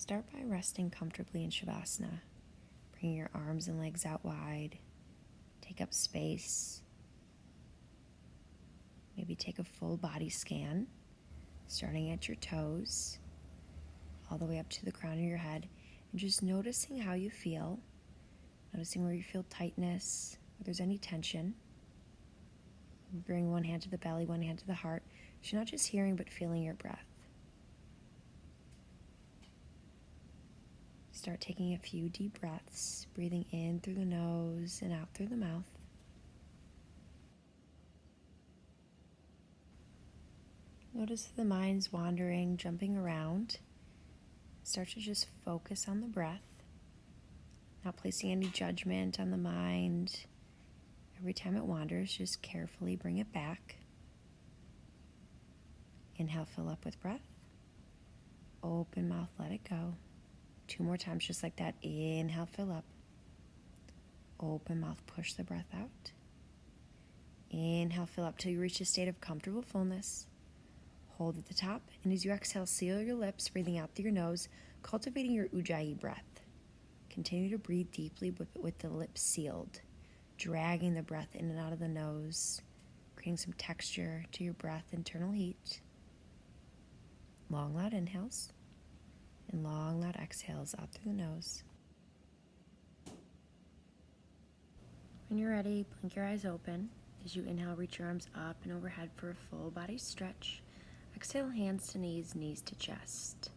Start by resting comfortably in Shavasana. Bring your arms and legs out wide. Take up space. Maybe take a full body scan, starting at your toes, all the way up to the crown of your head, and just noticing how you feel, noticing where you feel tightness, where there's any tension. Bring one hand to the belly, one hand to the heart. So you're not just hearing, but feeling your breath. Start taking a few deep breaths, breathing in through the nose and out through the mouth. Notice that the mind's wandering, jumping around. Start to just focus on the breath, not placing any judgment on the mind. Every time it wanders, just carefully bring it back. Inhale, fill up with breath. Open mouth, let it go. 2 more times just like that. Inhale, fill up. Open mouth, push the breath out. Inhale, fill up till you reach a state of comfortable fullness. Hold at the top, and as you exhale, seal your lips, breathing out through your nose, cultivating your Ujjayi breath. Continue to breathe deeply with the lips sealed, dragging the breath in and out of the nose, creating some texture to your breath, internal heat. Long, loud inhales, and long, loud exhales out through the nose. When you're ready, blink your eyes open. As you inhale, reach your arms up and overhead for a full body stretch. Exhale, hands to knees, knees to chest.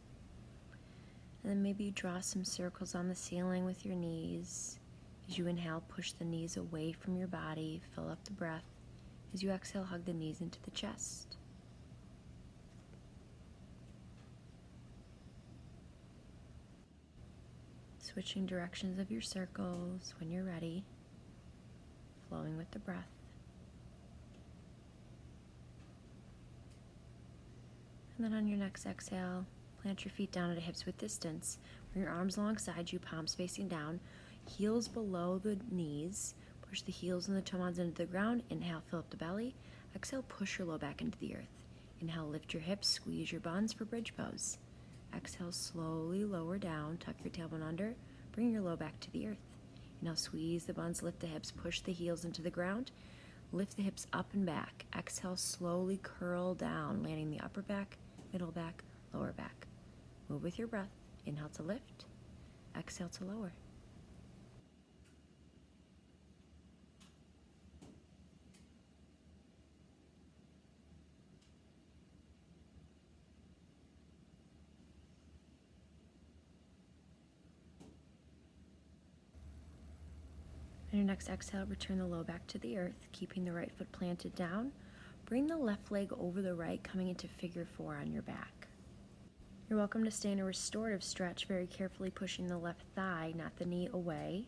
And then maybe draw some circles on the ceiling with your knees. As you inhale, push the knees away from your body, fill up the breath. As you exhale, hug the knees into the chest. Switching directions of your circles when you're ready, flowing with the breath. And then on your next exhale, plant your feet down at a hips width distance. Bring your arms alongside you, palms facing down, heels below the knees. Push the heels and the toe-mons into the ground. Inhale, fill up the belly. Exhale, push your low back into the earth. Inhale, lift your hips, squeeze your buns for bridge pose. Exhale, slowly lower down, tuck your tailbone under, bring your low back to the earth. Inhale, squeeze the buns, lift the hips, push the heels into the ground. Lift the hips up and back. Exhale, slowly curl down, landing the upper back, middle back, lower back. Move with your breath. Inhale to lift, exhale to lower. On your next exhale, return the low back to the earth, keeping the right foot planted down. Bring the left leg over the right, coming into figure 4 on your back. You're welcome to stay in a restorative stretch, very carefully pushing the left thigh, not the knee, away.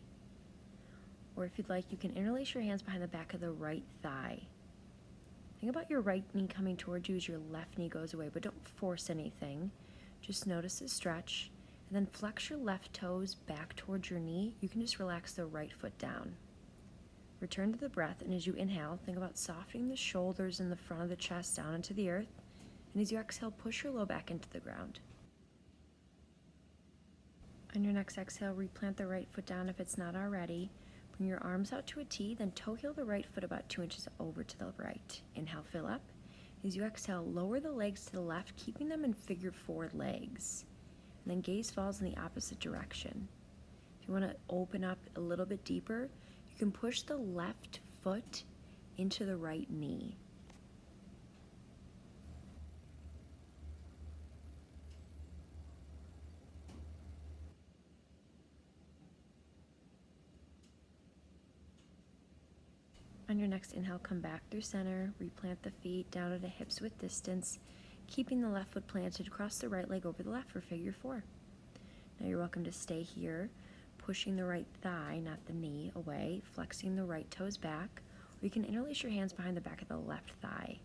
Or if you'd like, you can interlace your hands behind the back of the right thigh. Think about your right knee coming towards you as your left knee goes away, but don't force anything. Just notice the stretch, and then flex your left toes back towards your knee. You can just relax the right foot down. Return to the breath, and as you inhale, think about softening the shoulders and the front of the chest down into the earth. And as you exhale, push your low back into the ground. On your next exhale, replant the right foot down if it's not already. Bring your arms out to a T, then toe heel the right foot about 2 inches over to the right. Inhale, fill up. As you exhale, lower the legs to the left, keeping them in figure 4 legs. And then gaze falls in the opposite direction. If you want to open up a little bit deeper, you can push the left foot into the right knee. On your next inhale, come back through center, replant the feet down at a hips width distance, keeping the left foot planted, cross the right leg over the left for figure 4. Now you're welcome to stay here, pushing the right thigh, not the knee, away, flexing the right toes back, or you can interlace your hands behind the back of the left thigh.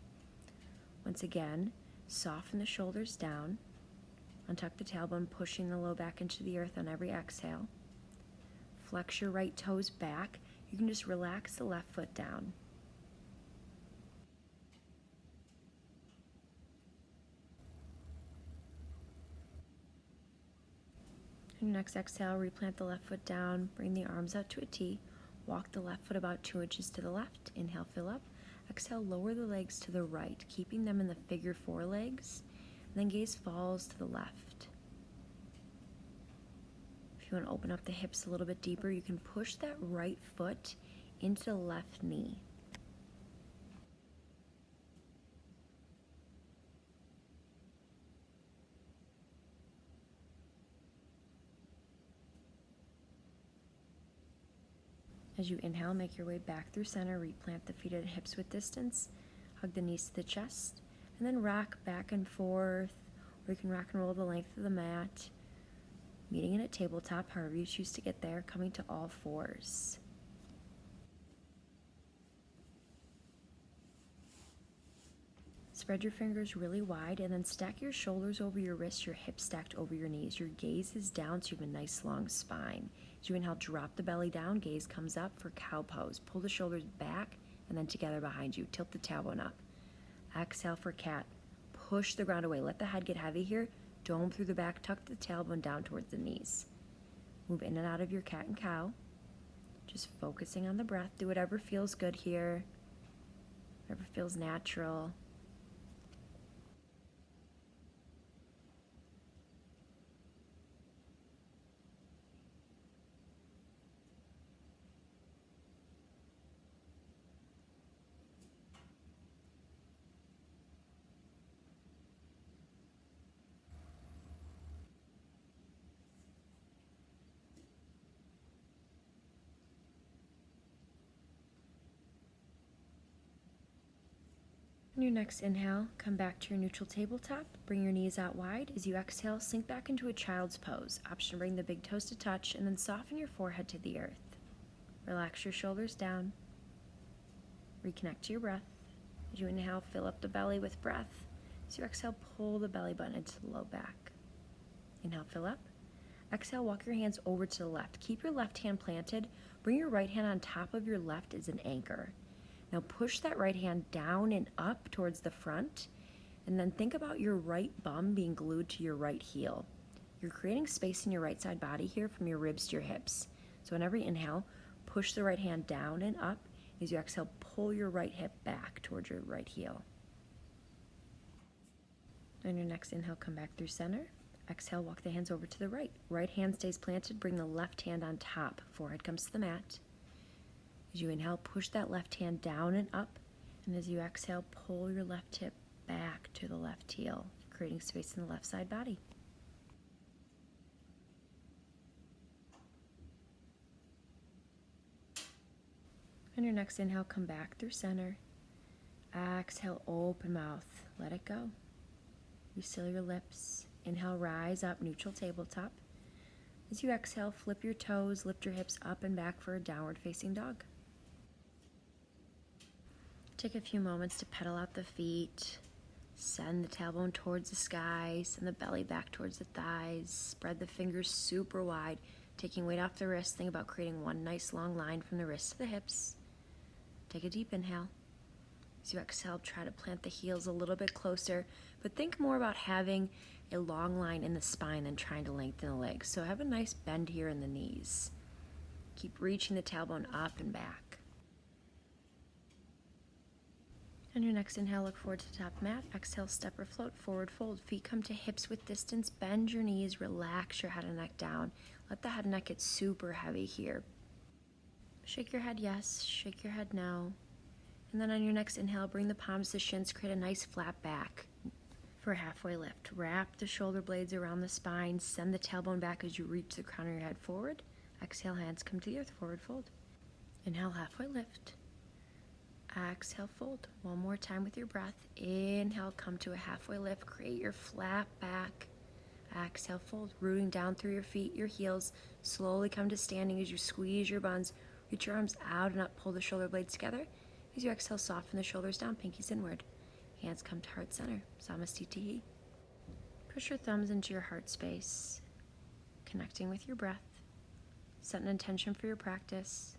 Once again, soften the shoulders down, untuck the tailbone, pushing the low back into the earth on every exhale. Flex your right toes back. You can just relax the left foot down. On your next exhale, replant the left foot down, bring the arms out to a T, walk the left foot about 2 inches to the left, inhale, fill up. Exhale, lower the legs to the right, keeping them in the figure 4 legs, and then gaze falls to the left. If you want to open up the hips a little bit deeper, you can push that right foot into the left knee. As you inhale, make your way back through center, replant the feet at hips width distance, hug the knees to the chest, and then rock back and forth, or you can rock and roll the length of the mat, meeting in a tabletop, however you choose to get there, coming to all fours. Spread your fingers really wide and then stack your shoulders over your wrists, your hips stacked over your knees. Your gaze is down so you have a nice long spine. As you inhale, drop the belly down, gaze comes up for cow pose. Pull the shoulders back and then together behind you. Tilt the tailbone up. Exhale for cat. Push the ground away. Let the head get heavy here. Dome through the back, tuck the tailbone down towards the knees. Move in and out of your cat and cow. Just focusing on the breath. Do whatever feels good here, whatever feels natural. On your next inhale, come back to your neutral tabletop. Bring your knees out wide. As you exhale, sink back into a child's pose. Option to bring the big toes to touch and then soften your forehead to the earth. Relax your shoulders down. Reconnect to your breath. As you inhale, fill up the belly with breath. As you exhale, pull the belly button into the low back. Inhale, fill up. Exhale, walk your hands over to the left. Keep your left hand planted. Bring your right hand on top of your left as an anchor. Now push that right hand down and up towards the front, and then think about your right bum being glued to your right heel. You're creating space in your right side body here from your ribs to your hips. So on every inhale, push the right hand down and up. As you exhale, pull your right hip back towards your right heel. On your next inhale, come back through center. Exhale, walk the hands over to the right. Right hand stays planted, bring the left hand on top. Forehead comes to the mat. As you inhale, push that left hand down and up, and as you exhale, pull your left hip back to the left heel, creating space in the left side body. On your next inhale, come back through center. Exhale, open mouth, let it go. Reseal your lips. Inhale, rise up, neutral tabletop. As you exhale, flip your toes, lift your hips up and back for a downward facing dog. Take a few moments to pedal out the feet, send the tailbone towards the sky, send the belly back towards the thighs, spread the fingers super wide, taking weight off the wrists. Think about creating one nice long line from the wrists to the hips. Take a deep inhale. As you exhale, try to plant the heels a little bit closer, but think more about having a long line in the spine than trying to lengthen the legs. So have a nice bend here in the knees. Keep reaching the tailbone up and back. On your next inhale, look forward to the top mat. Exhale, step or float, forward fold. Feet come to hips width distance. Bend your knees, relax your head and neck down. Let the head and neck get super heavy here. Shake your head yes, shake your head no. And then on your next inhale, bring the palms to shins, create a nice flat back for a halfway lift. Wrap the shoulder blades around the spine, send the tailbone back as you reach the crown of your head forward. Exhale, hands come to the earth, forward fold. Inhale, halfway lift. Exhale, fold. One more time with your breath. Inhale, come to a halfway lift. Create your flat back. Exhale, fold. Rooting down through your feet, your heels. Slowly come to standing as you squeeze your buns. Reach your arms out and up. Pull the shoulder blades together. As you exhale, soften the shoulders down, pinkies inward. Hands come to heart center. Samastitihi. Push your thumbs into your heart space. Connecting with your breath. Set an intention for your practice.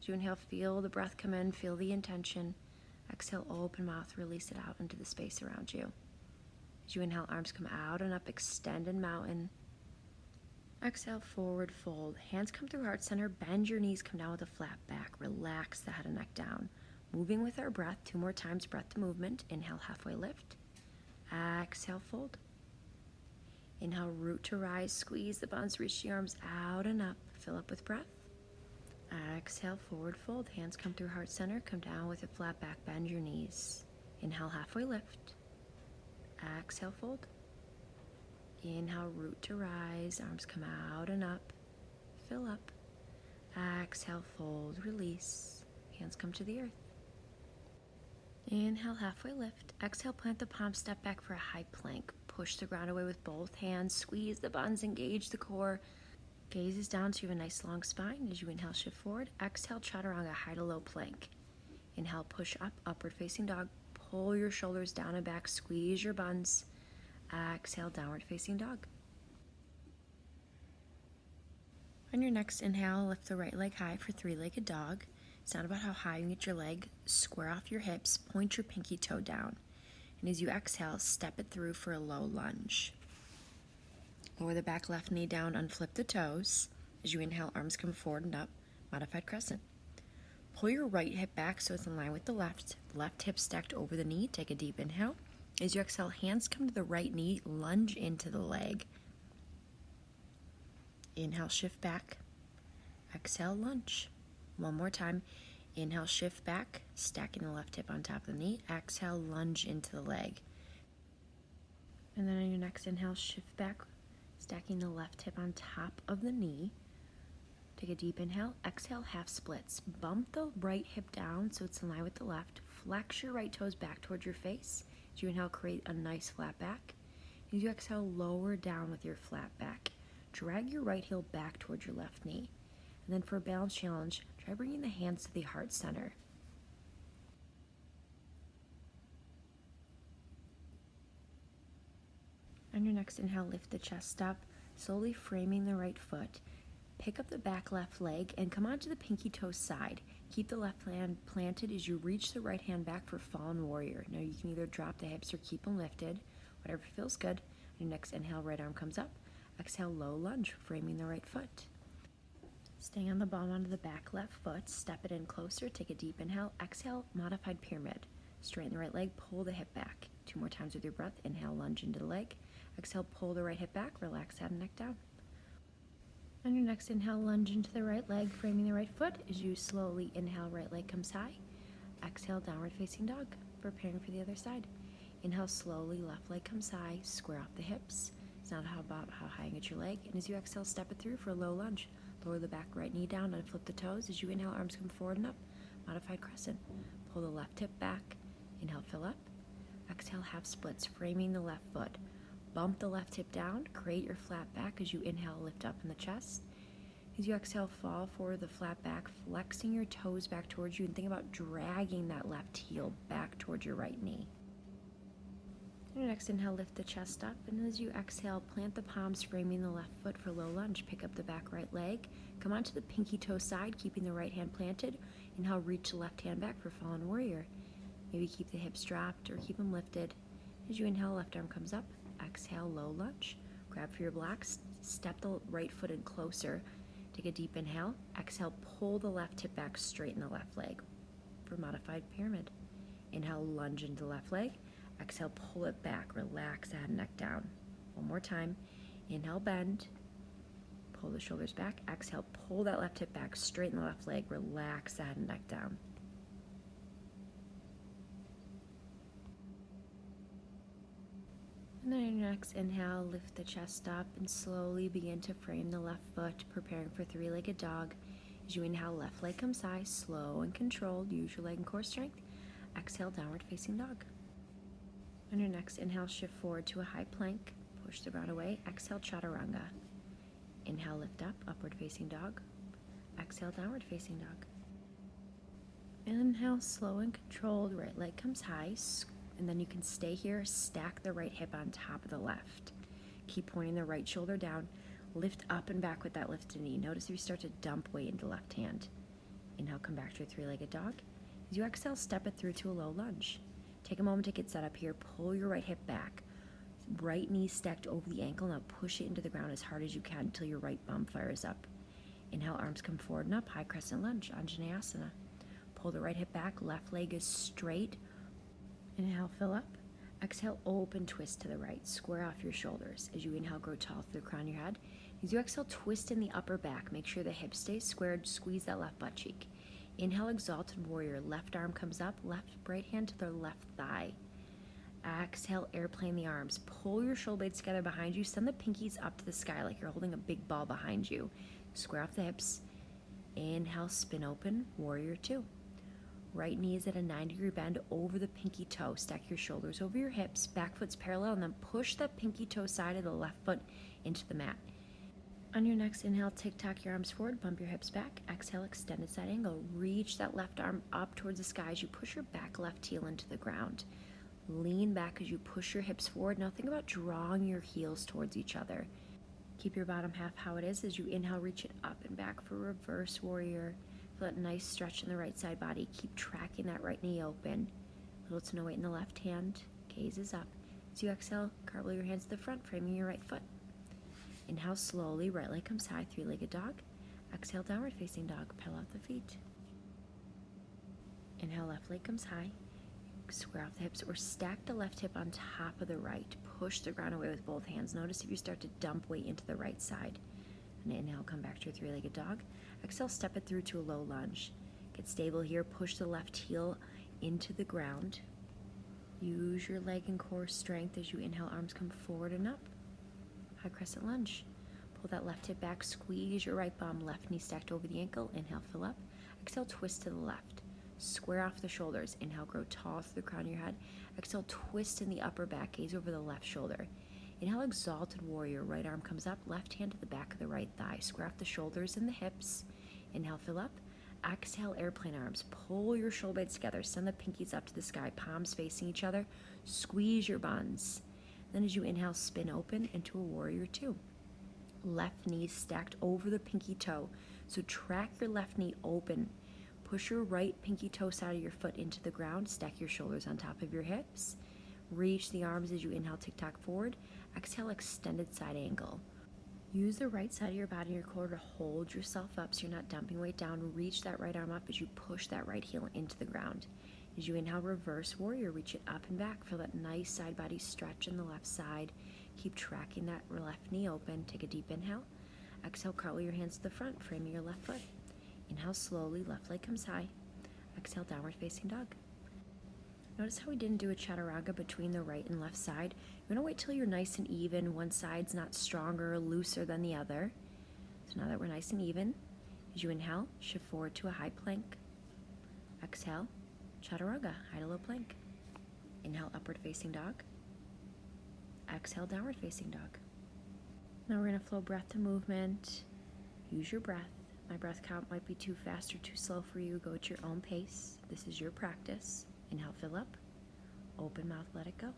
As you inhale, feel the breath come in, feel the intention. Exhale, open mouth, release it out into the space around you. As you inhale, arms come out and up, extend and mountain. Exhale, forward fold. Hands come through heart center. Bend your knees, come down with a flat back. Relax the head and neck down. Moving with our breath. 2 more times, breath to movement. Inhale, halfway lift. Exhale, fold. Inhale, root to rise. Squeeze the buns, reach the arms out and up. Fill up with breath. Exhale, forward fold. Hands come through heart center. Come down with a flat back. Bend your knees. Inhale, halfway lift. Exhale, fold. Inhale, root to rise. Arms come out and up. Fill up. Exhale, fold, release. Hands come to the earth. Inhale, halfway lift. Exhale, plant the palms, step back for a high plank. Push the ground away with both hands. Squeeze the buns, engage the core. Gaze is down so you have a nice long spine. As you inhale, shift forward. Exhale, chaturanga, high to low plank. Inhale, push up, upward facing dog. Pull your shoulders down and back. Squeeze your buns. Exhale, downward facing dog. On your next inhale, lift the right leg high for 3-legged dog. It's not about how high you get your leg. Square off your hips, point your pinky toe down. And as you exhale, step it through for a low lunge. Lower the back left knee down, unflip the toes. As you inhale, arms come forward and up, modified crescent. Pull your right hip back so it's in line with the left. Left hip stacked over the knee. Take a deep inhale. As you exhale, hands come to the right knee, lunge into the leg. Inhale, shift back. Exhale, lunge. One more time. Inhale, shift back, stacking the left hip on top of the knee. Exhale, lunge into the leg. And then on your next inhale, shift back, stacking the left hip on top of the knee. Take a deep inhale. Exhale, half splits. Bump the right hip down so it's in line with the left. Flex your right toes back towards your face. As you inhale, create a nice flat back. As you exhale, lower down with your flat back. Drag your right heel back towards your left knee. And then for a balance challenge, try bringing the hands to the heart center. On your next inhale, lift the chest up, slowly framing the right foot. Pick up the back left leg and come onto the pinky toe side. Keep the left hand planted as you reach the right hand back for fallen warrior. Now you can either drop the hips or keep them lifted, whatever feels good. On your next inhale, right arm comes up. Exhale, low lunge, framing the right foot. Staying on the bottom onto the back left foot, step it in closer, take a deep inhale. Exhale, modified pyramid. Straighten the right leg, pull the hip back. 2 more times with your breath. Inhale, lunge into the leg. Exhale, pull the right hip back, relax head and neck down. On your next inhale, lunge into the right leg, framing the right foot. As you slowly inhale, right leg comes high. Exhale, downward facing dog, preparing for the other side. Inhale, slowly, left leg comes high, square off the hips. It's not about how high you get your leg. And as you exhale, step it through for a low lunge. Lower the back right knee down and flip the toes. As you inhale, arms come forward and up. Modified crescent. Pull the left hip back. Inhale, fill up. Exhale, half splits, framing the left foot. Bump the left hip down. Create your flat back as you inhale, lift up in the chest. As you exhale, fall forward the flat back, flexing your toes back towards you, and think about dragging that left heel back towards your right knee. On your next inhale, lift the chest up, and as you exhale, plant the palms, framing the left foot for low lunge. Pick up the back right leg. Come onto the pinky toe side, keeping the right hand planted. Inhale, reach the left hand back for fallen warrior. Maybe keep the hips dropped or keep them lifted. As you inhale, left arm comes up. Exhale, low lunge. Grab for your blocks. Step the right foot in closer. Take a deep inhale. Exhale, pull the left hip back, straighten the left leg for modified pyramid. Inhale, lunge into the left leg. Exhale, pull it back. Relax the head and neck down. One more time. Inhale, bend. Pull the shoulders back. Exhale, pull that left hip back, straighten the left leg. Relax the head and neck down. And then on your next inhale, lift the chest up and slowly begin to frame the left foot, preparing for 3-legged dog. As you inhale, left leg comes high, slow and controlled. Use your leg and core strength. Exhale, downward facing dog. On your next inhale, shift forward to a high plank. Push the ground away. Exhale, chaturanga. Inhale, lift up, upward facing dog. Exhale, downward facing dog. Inhale, slow and controlled. Right leg comes high. And then you can stay here, stack the right hip on top of the left. Keep pointing the right shoulder down. Lift up and back with that lifted knee. Notice if you start to dump weight into left hand. Inhale, come back to a 3-legged dog. As you exhale, step it through to a low lunge. Take a moment to get set up here. Pull your right hip back. Right knee stacked over the ankle. Now push it into the ground as hard as you can until your right bum fires up. Inhale, arms come forward and up, high crescent lunge, Anjaneyasana. Pull the right hip back, left leg is straight. Inhale, fill up. Exhale, open twist to the right. Square off your shoulders. As you inhale, grow tall through the crown of your head. As you exhale, twist in the upper back. Make sure the hip stays squared. Squeeze that left butt cheek. Inhale, exalted warrior. Left arm comes up. Right hand to the left thigh. Exhale, airplane the arms. Pull your shoulder blades together behind you. Send the pinkies up to the sky like you're holding a big ball behind you. Square off the hips. Inhale, spin open, warrior two. Right knee is at a 90-degree bend over the pinky toe. Stack your shoulders over your hips. Back foot's parallel, and then push that pinky toe side of the left foot into the mat. On your next inhale, tick-tock your arms forward, bump your hips back. Exhale, extended side angle. Reach that left arm up towards the sky as you push your back left heel into the ground. Lean back as you push your hips forward. Now think about drawing your heels towards each other. Keep your bottom half how it is. As you inhale, reach it up and back for reverse warrior. Feel that nice stretch in the right side body. Keep tracking that right knee open. Little to no weight in the left hand. Gaze is up. As you exhale, cartwheel your hands to the front, framing your right foot. Inhale slowly, right leg comes high, three-legged dog. Exhale, downward facing dog, pedal out the feet. Inhale, left leg comes high. Square off the hips or stack the left hip on top of the right. Push the ground away with both hands. Notice if you start to dump weight into the right side. And inhale, come back to your three-legged dog. Exhale, step it through to a low lunge. Get stable here. Push the left heel into the ground. Use your leg and core strength as you inhale, arms come forward and up. High crescent lunge. Pull that left hip back. Squeeze your right bum. Left knee stacked over the ankle. Inhale, fill up. Exhale, twist to the left. Square off the shoulders. Inhale, grow tall through the crown of your head. Exhale, twist in the upper back. Gaze over the left shoulder. Inhale, exalted warrior. Right arm comes up. Left hand to the back of the right thigh. Square off the shoulders and the hips. Inhale, fill up. Exhale, airplane arms. Pull your shoulder blades together. Send the pinkies up to the sky. Palms facing each other. Squeeze your buns. Then as you inhale, spin open into a warrior two. Left knee stacked over the pinky toe. So track your left knee open. Push your right pinky toe side of your foot into the ground. Stack your shoulders on top of your hips. Reach the arms as you inhale, tick-tock forward. Exhale, extended side angle. Use the right side of your body and your core to hold yourself up so you're not dumping weight down. Reach that right arm up as you push that right heel into the ground. As you inhale, reverse warrior. Reach it up and back. Feel that nice side body stretch in the left side. Keep tracking that left knee open. Take a deep inhale. Exhale, cartwheel your hands to the front, framing your left foot. Inhale slowly, left leg comes high. Exhale, downward facing dog. Notice how we didn't do a chaturanga between the right and left side. You're gonna wait till you're nice and even. One side's not stronger or looser than the other. So now that we're nice and even, as you inhale, shift forward to a high plank. Exhale, chaturanga, high to low plank. Inhale, upward facing dog. Exhale, downward facing dog. Now we're gonna flow breath to movement. Use your breath. My breath count might be too fast or too slow for you. Go at your own pace. This is your practice. Inhale, fill up. Open mouth, let it go.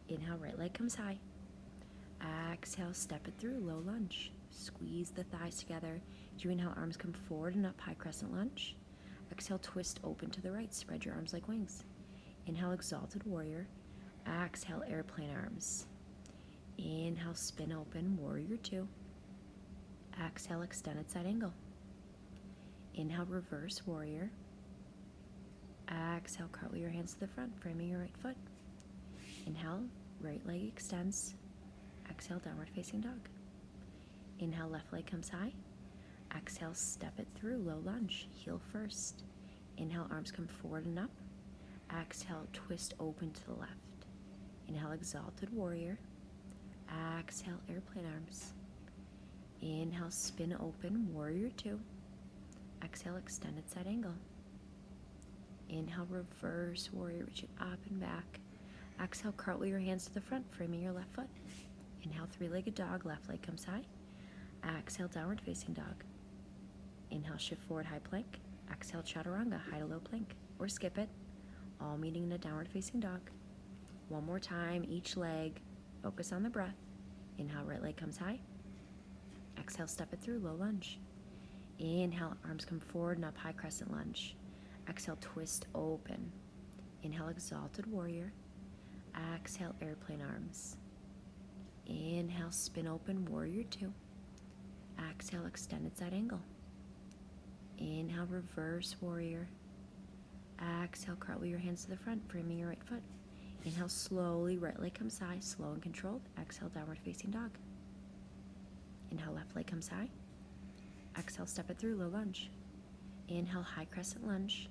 Inhale, right leg comes high. Exhale, step it through, low lunge. Squeeze the thighs together. As you inhale, arms come forward and up, high crescent lunge. Exhale, twist open to the right. Spread your arms like wings. Inhale, exalted warrior. Exhale, airplane arms. Inhale, spin open, warrior two. Exhale, extended side angle. Inhale, reverse warrior. Exhale, cartwheel your hands to the front, framing your right foot. Inhale, right leg extends. Exhale, downward facing dog. Inhale, left leg comes high. Exhale, step it through, low lunge, heel first. Inhale, arms come forward and up. Exhale, twist open to the left. Inhale, exalted warrior. Exhale, airplane arms. Inhale, spin open, warrior two. Exhale, extended side angle. Inhale, reverse warrior, reach it up and back. Exhale, cartwheel your hands to the front, framing your left foot. Inhale, three-legged dog, left leg comes high. Exhale, downward facing dog. Inhale, shift forward, high plank. Exhale, chaturanga, high to low plank, or skip it. All meeting in a downward facing dog. One more time, each leg. Focus on the breath. Inhale, right leg comes high. Exhale, step it through, low lunge. Inhale, arms come forward and up, high crescent lunge. Exhale, twist open. Inhale, exalted warrior. Exhale, airplane arms. Inhale, spin open, warrior two. Exhale, extended side angle. Inhale, reverse warrior. Exhale, cartwheel your hands to the front, framing your right foot. Inhale, slowly, right leg comes high, slow and controlled. Exhale, downward facing dog. Inhale, left leg comes high. Exhale, step it through, low lunge. Inhale, high crescent lunge.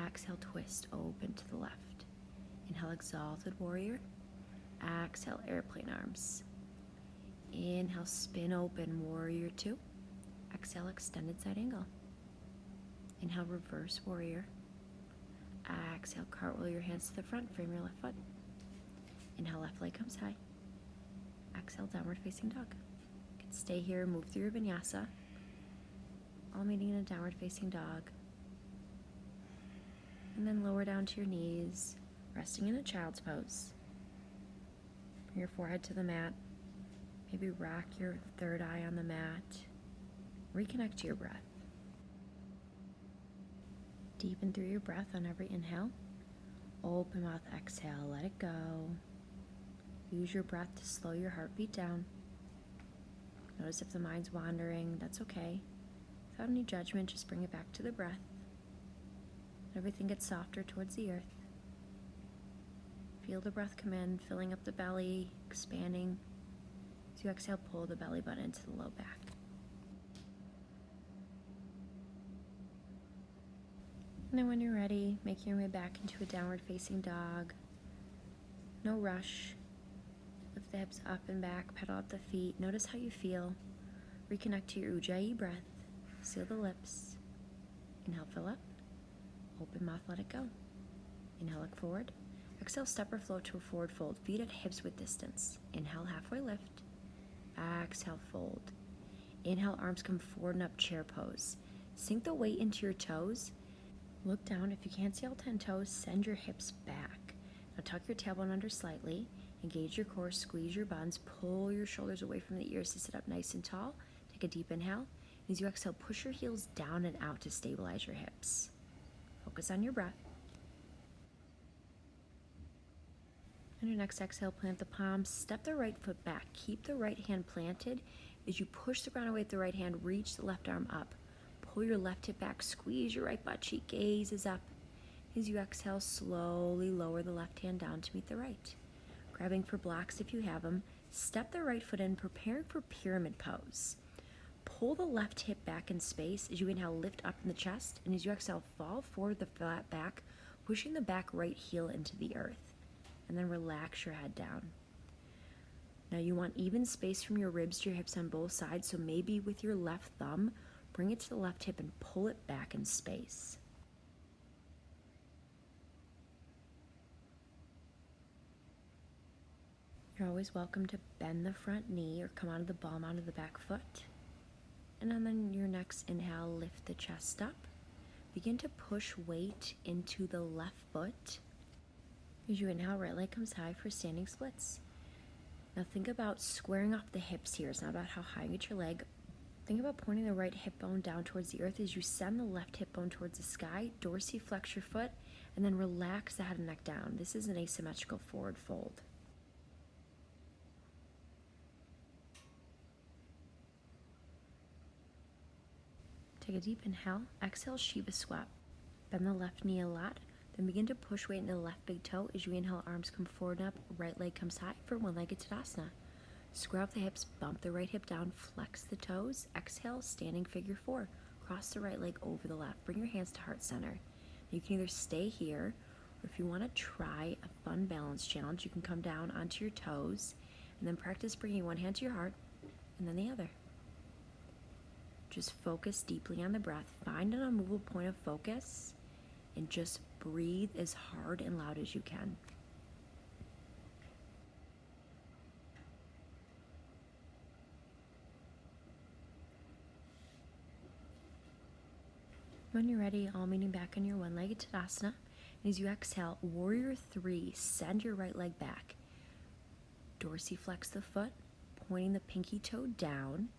Exhale, twist, open to the left. Inhale, exalted warrior. Exhale, airplane arms. Inhale, spin open, warrior two. Exhale, extended side angle. Inhale, reverse warrior. Exhale, cartwheel your hands to the front, frame your left foot. Inhale, left leg comes high. Exhale, downward facing dog. You can stay here, move through your vinyasa. All meeting in a downward facing dog. And then lower down to your knees, resting in a child's pose. Bring your forehead to the mat. Maybe rock your third eye on the mat. Reconnect to your breath. Deepen through your breath on every inhale. Open mouth, exhale, let it go. Use your breath to slow your heartbeat down. Notice if the mind's wandering, that's okay. Without any judgment, just bring it back to the breath. Everything gets softer towards the earth. Feel the breath come in, filling up the belly, expanding. As you exhale, pull the belly button into the low back. And then when you're ready, making your way back into a downward facing dog. No rush. Lift the hips up and back, pedal out the feet. Notice how you feel. Reconnect to your Ujjayi breath. Seal the lips. Inhale, fill up. Open mouth, let it go. Inhale, look forward. Exhale, step or float to a forward fold. Feet at hips width distance. Inhale, halfway lift. Exhale, fold. Inhale, arms come forward and up, chair pose. Sink the weight into your toes. Look down. If you can't see all 10 toes, send your hips back. Now tuck your tailbone under slightly. Engage your core, squeeze your buns. Pull your shoulders away from the ears to sit up nice and tall. Take a deep inhale. As you exhale, push your heels down and out to stabilize your hips. Focus on your breath. On your next exhale, plant the palms. Step the right foot back. Keep the right hand planted. As you push the ground away with the right hand, reach the left arm up. Pull your left hip back. Squeeze your right butt cheek. Gaze is up. As you exhale, slowly lower the left hand down to meet the right. Grabbing for blocks if you have them. Step the right foot in, preparing for pyramid pose. Pull the left hip back in space. As you inhale, lift up in the chest. And as you exhale, fall forward the flat back, pushing the back right heel into the earth. And then relax your head down. Now you want even space from your ribs to your hips on both sides, so maybe with your left thumb, bring it to the left hip and pull it back in space. You're always welcome to bend the front knee or come out of the ball onto the back foot. And then your next inhale, lift the chest up. Begin to push weight into the left foot. As you inhale, right leg comes high for standing splits. Now think about squaring off the hips here. It's not about how high you get your leg. Think about pointing the right hip bone down towards the earth as you send the left hip bone towards the sky. Dorsiflex your foot, and then relax the head and neck down. This is an asymmetrical forward fold. Take a deep inhale. Exhale, Shiva Squat. Bend the left knee a lot. Then begin to push weight into the left big toe. As you inhale, arms come forward and up. Right leg comes high for one-legged Tadasana. Square out the hips, bump the right hip down, flex the toes. Exhale, standing figure four. Cross the right leg over the left. Bring your hands to heart center. You can either stay here, or if you want to try a fun balance challenge, you can come down onto your toes and then practice bringing one hand to your heart and then the other. Just focus deeply on the breath. Find an unmovable point of focus and just breathe as hard and loud as you can. When you're ready, all meeting back on your one-legged Tadasana. And as you exhale, warrior three, send your right leg back. Dorsiflex the foot, pointing the pinky toe down.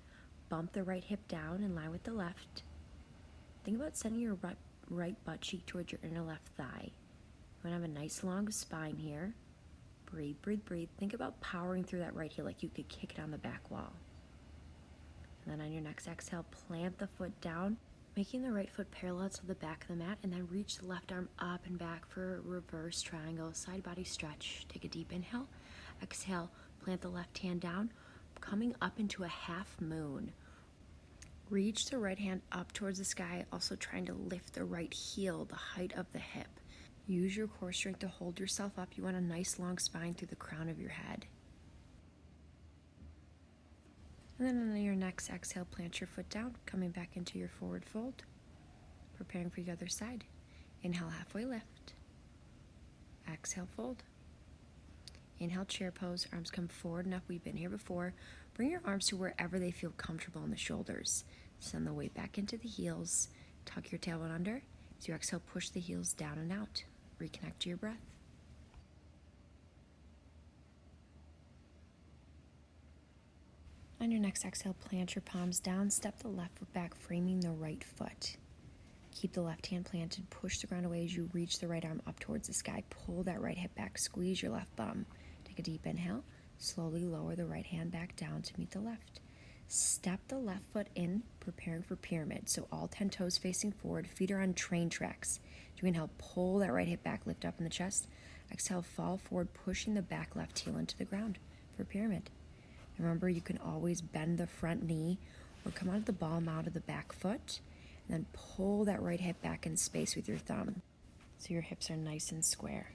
Bump the right hip down in line with the left. Think about sending your right butt cheek towards your inner left thigh. You want to have a nice long spine here. Breathe, breathe, breathe. Think about powering through that right heel like you could kick it on the back wall. And then on your next exhale, plant the foot down, making the right foot parallel to the back of the mat, and then reach the left arm up and back for a reverse triangle, side body stretch. Take a deep inhale. Exhale, plant the left hand down, coming up into a half moon. Reach the right hand up towards the sky, also trying to lift the right heel, the height of the hip. Use your core strength to hold yourself up. You want a nice long spine through the crown of your head. And then on your next exhale, plant your foot down, coming back into your forward fold, preparing for the other side. Inhale, halfway lift. Exhale, fold. Inhale, chair pose. Arms come forward and up. We've been here before. Bring your arms to wherever they feel comfortable in the shoulders. Send the weight back into the heels. Tuck your tailbone under. As you exhale, push the heels down and out. Reconnect to your breath. On your next exhale, plant your palms down. Step the left foot back, framing the right foot. Keep the left hand planted. Push the ground away as you reach the right arm up towards the sky. Pull that right hip back. Squeeze your left bum. Take a deep inhale. Slowly lower the right hand back down to meet the left. Step the left foot in, preparing for pyramid. So all 10 toes facing forward. Feet are on train tracks. As you inhale, pull that right hip back, lift up in the chest. Exhale, fall forward, pushing the back left heel into the ground for pyramid. And remember, you can always bend the front knee or come onto the ball mount of the back foot. And then pull that right hip back in space with your thumb so your hips are nice and square.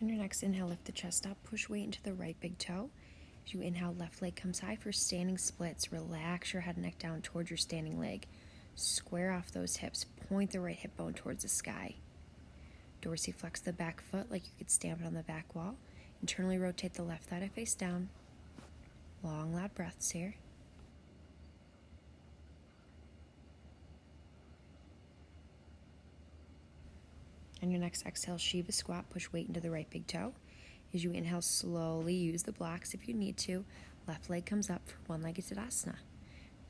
On your next inhale, lift the chest up, push weight into the right big toe. As you inhale, left leg comes high for standing splits. Relax your head and neck down towards your standing leg. Square off those hips, point the right hip bone towards the sky. Dorsiflex the back foot like you could stamp it on the back wall. Internally rotate the left thigh to face down. Long, loud breaths here. On your next exhale, Shiva squat, push weight into the right big toe. As you inhale, slowly use the blocks if you need to. Left leg comes up for one-legged Tadasana.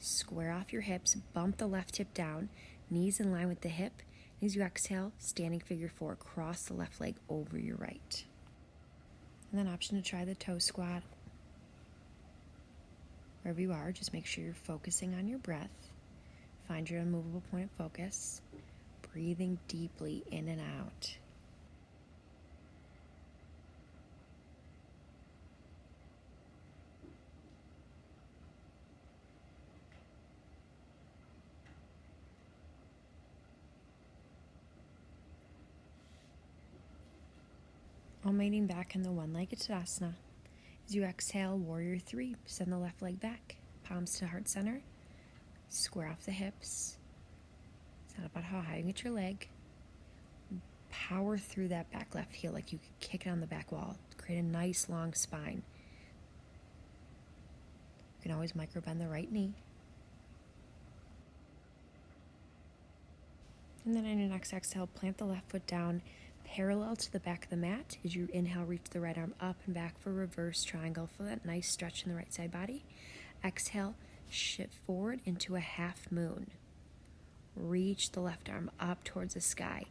Square off your hips, bump the left hip down, knees in line with the hip. As you exhale, standing figure four, cross the left leg over your right. And then option to try the toe squat. Wherever you are, just make sure you're focusing on your breath. Find your unmovable point of focus. Breathing deeply in and out. Culminating back in the one-legged Tadasana. As you exhale, warrior three, send the left leg back, palms to heart center, square off the hips. It's not about how high you get your leg. Power through that back left heel like you could kick it on the back wall. Create a nice long spine. You can always micro bend the right knee. And then on your next exhale, plant the left foot down parallel to the back of the mat. As you inhale, reach the right arm up and back for reverse triangle for that nice stretch in the right side body. Exhale, shift forward into a half moon. Reach the left arm up towards the sky.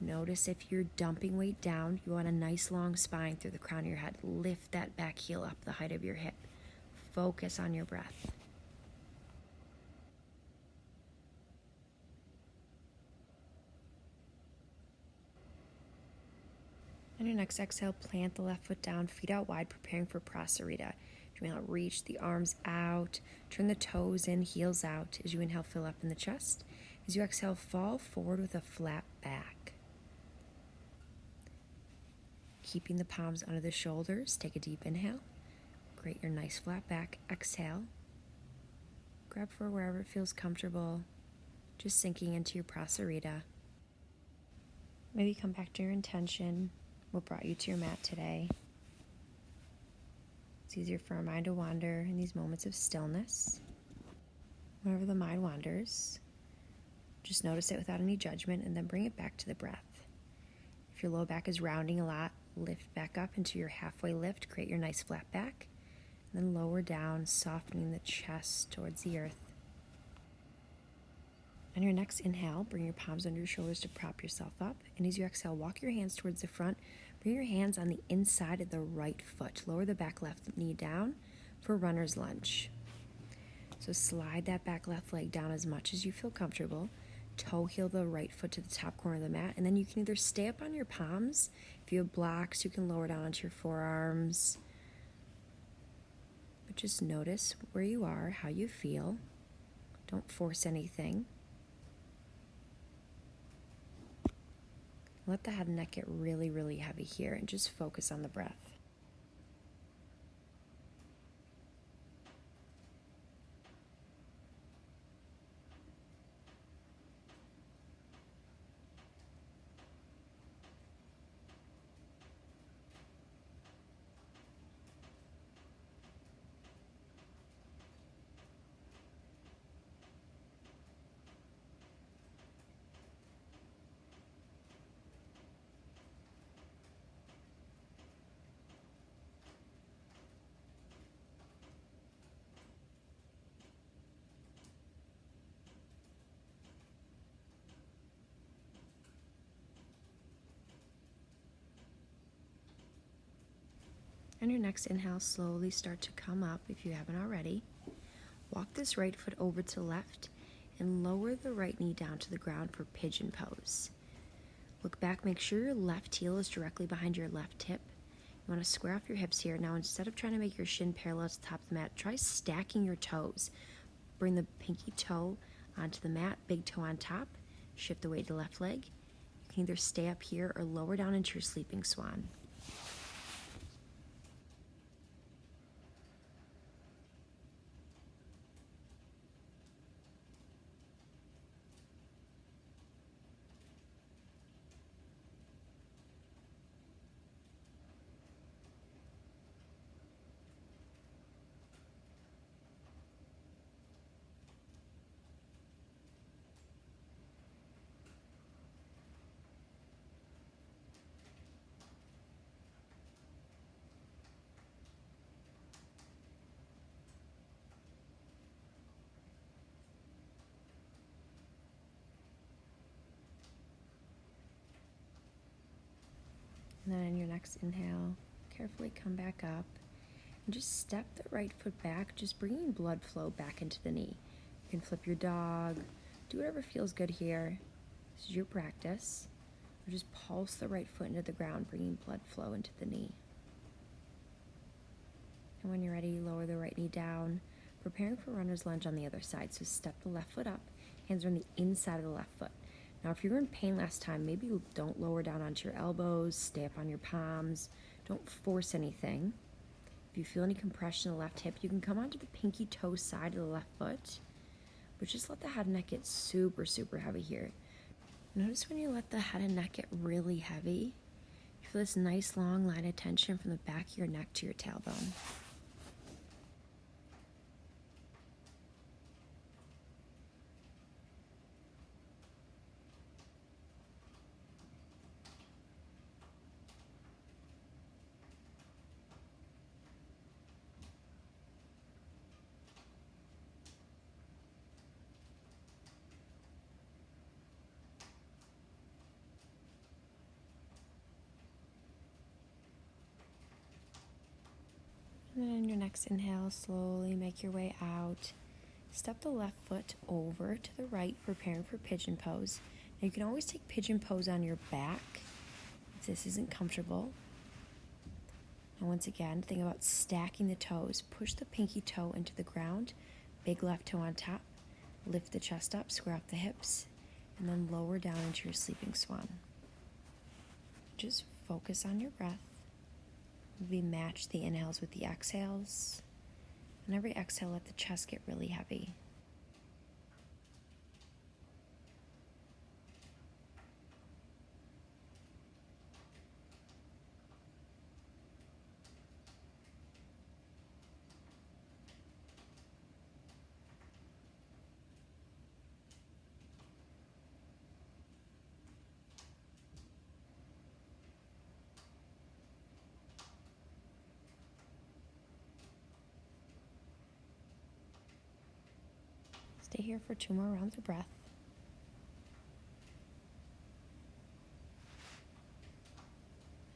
Notice if you're dumping weight down, you want a nice long spine through the crown of your head. Lift that back heel up the height of your hip. Focus on your breath. On your next exhale, plant the left foot down, feet out wide, preparing for Prasarita. As you inhale, reach the arms out, turn the toes in, heels out. As you inhale, fill up in the chest. As you exhale, fall forward with a flat back. Keeping the palms under the shoulders, take a deep inhale. Create your nice flat back. Exhale. Grab for wherever it feels comfortable. Just sinking into your Prasarita. Maybe come back to your intention. What brought you to your mat today? It's easier for our mind to wander in these moments of stillness. Whenever the mind wanders, just notice it without any judgment and then bring it back to the breath. If your low back is rounding a lot, lift back up into your halfway lift. Create your nice flat back. And then lower down, softening the chest towards the earth. On your next inhale, bring your palms under your shoulders to prop yourself up. And as you exhale, walk your hands towards the front. Bring your hands on the inside of the right foot. Lower the back left knee down for runner's lunge. So slide that back left leg down as much as you feel comfortable. Toe heel the right foot to the top corner of the mat. And then you can either stay up on your palms. If you have blocks, you can lower down onto your forearms. But just notice where you are, how you feel. Don't force anything. Let the head and neck get really, really heavy here and just focus on the breath. On your next inhale, slowly start to come up if you haven't already. Walk this right foot over to the left and lower the right knee down to the ground for pigeon pose. Look back, make sure your left heel is directly behind your left hip. You want to square off your hips here. Now, instead of trying to make your shin parallel to the top of the mat, try stacking your toes. Bring the pinky toe onto the mat, big toe on top. Shift the weight to the left leg. You can either stay up here or lower down into your sleeping swan. And then on your next inhale, carefully come back up and just step the right foot back, just bringing blood flow back into the knee. You can flip your dog, do whatever feels good here. This is your practice. Or just pulse the right foot into the ground, bringing blood flow into the knee. And when you're ready, lower the right knee down, preparing for runner's lunge on the other side. So step the left foot up, hands are on the inside of the left foot. Now, if you were in pain last time, maybe don't lower down onto your elbows, stay up on your palms, don't force anything. If you feel any compression in the left hip, you can come onto the pinky toe side of the left foot, but just let the head and neck get super, super heavy here. Notice when you let the head and neck get really heavy, you feel this nice long line of tension from the back of your neck to your tailbone. And then on your next inhale, slowly make your way out. Step the left foot over to the right, preparing for pigeon pose. Now you can always take pigeon pose on your back if this isn't comfortable. And once again, think about stacking the toes. Push the pinky toe into the ground, big left toe on top. Lift the chest up, square off the hips, and then lower down into your sleeping swan. Just focus on your breath. Maybe match the inhales with the exhales. And every exhale, let the chest get really heavy. Stay here for 2 more rounds of breath.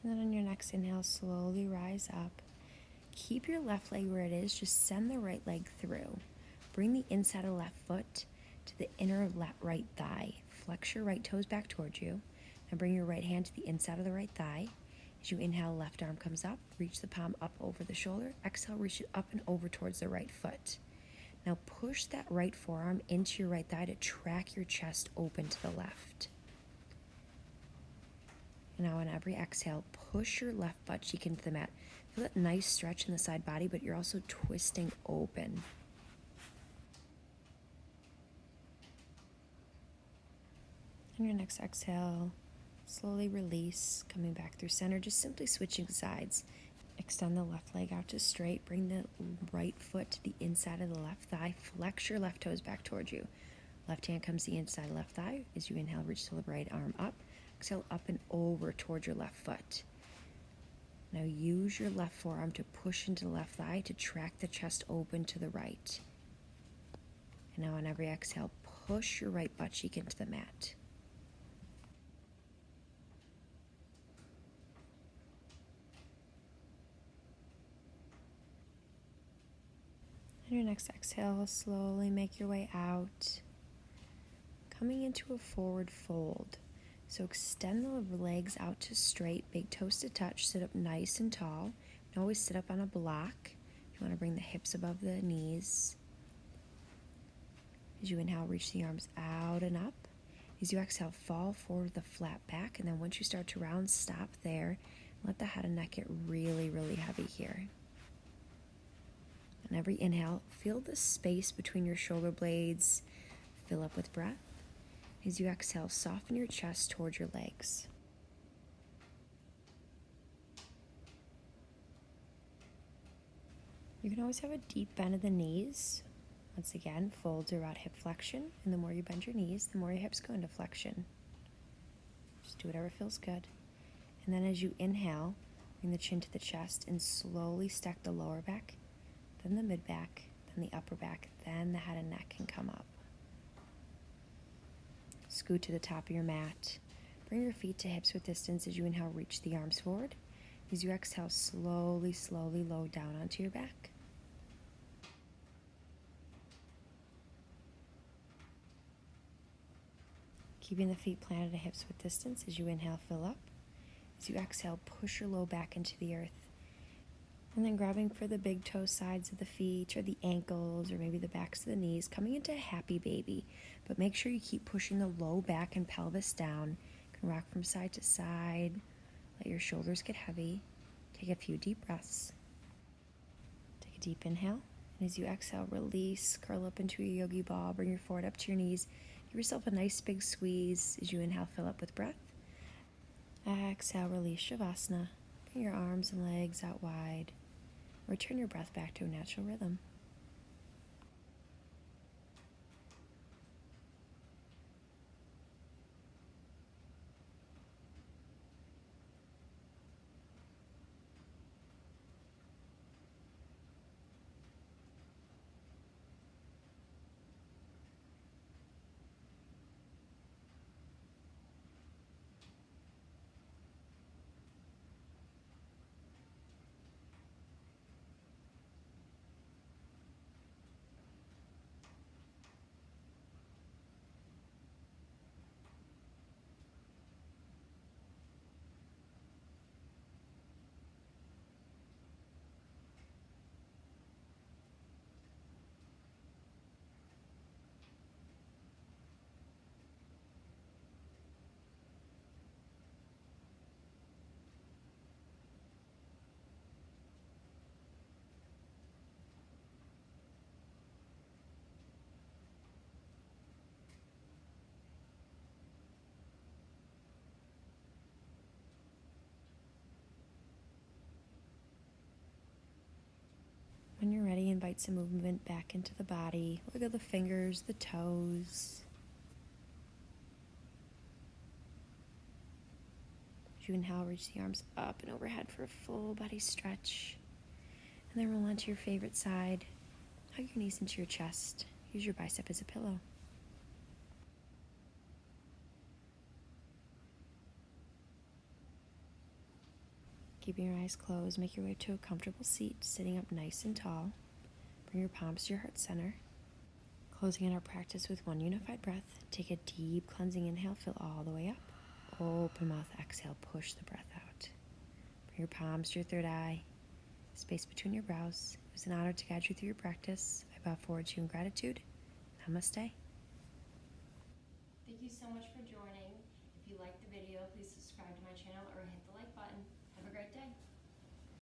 And then on your next inhale, slowly rise up. Keep your left leg where it is. Just send the right leg through. Bring the inside of the left foot to the inner right thigh. Flex your right toes back towards you. Now bring your right hand to the inside of the right thigh. As you inhale, left arm comes up. Reach the palm up over the shoulder. Exhale, reach it up and over towards the right foot. Now push that right forearm into your right thigh to track your chest open to the left. And now on every exhale, push your left butt cheek into the mat. Feel that nice stretch in the side body, but you're also twisting open. On your next exhale, slowly release, coming back through center, just simply switching sides. Extend the left leg out to straight. Bring the right foot to the inside of the left thigh. Flex your left toes back towards you. Left hand comes to the inside left thigh. As you inhale, reach the right arm up. Exhale, up and over towards your left foot. Now use your left forearm to push into the left thigh to track the chest open to the right. And now on every exhale, push your right butt cheek into the mat. On your next exhale, slowly make your way out, coming into a forward fold. So extend the legs out to straight, big toes to touch, sit up nice and tall. And always sit up on a block. You want to bring the hips above the knees. As you inhale, reach the arms out and up. As you exhale, fall forward with a flat back. And then once you start to round, stop there. Let the head and neck get really, really heavy here. On every inhale, feel the space between your shoulder blades fill up with breath. As you exhale, soften your chest towards your legs. You can always have a deep bend of the knees. Once again, folds are about hip flexion, and the more you bend your knees, the more your hips go into flexion. Just do whatever feels good. And then as you inhale, bring the chin to the chest and slowly stack the lower back, then the mid back, then the upper back, then the head and neck can come up. Scoot to the top of your mat. Bring your feet to hips width distance. As you inhale, reach the arms forward. As you exhale, slowly, slowly load down onto your back. Keeping the feet planted at hips width distance. As you inhale, fill up. As you exhale, push your low back into the earth. And then grabbing for the big toe sides of the feet or the ankles or maybe the backs of the knees, coming into a happy baby. But make sure you keep pushing the low back and pelvis down. You can rock from side to side. Let your shoulders get heavy. Take a few deep breaths. Take a deep inhale. And as you exhale, release, curl up into a yogi ball. Bring your forehead up to your knees. Give yourself a nice big squeeze. As you inhale, fill up with breath. Exhale, release Shavasana. Bring your arms and legs out wide. Return your breath back to a natural rhythm. When you're ready, invite some movement back into the body. Wiggle the fingers, the toes. As you inhale, reach the arms up and overhead for a full body stretch. And then roll onto your favorite side. Hug your knees into your chest. Use your bicep as a pillow. keeping your eyes closed, make your way to a comfortable seat, sitting up nice and tall. Bring your palms to your heart center. Closing in our practice with one unified breath, take a deep cleansing inhale, fill all the way up. Open mouth, exhale, push the breath out. Bring your palms to your third eye, space between your brows. It was an honor to guide you through your practice. I bow forward to you in gratitude. Namaste. Thank you so much for joining. If you liked the video, please subscribe to my channel or hit the like button. Have a great day.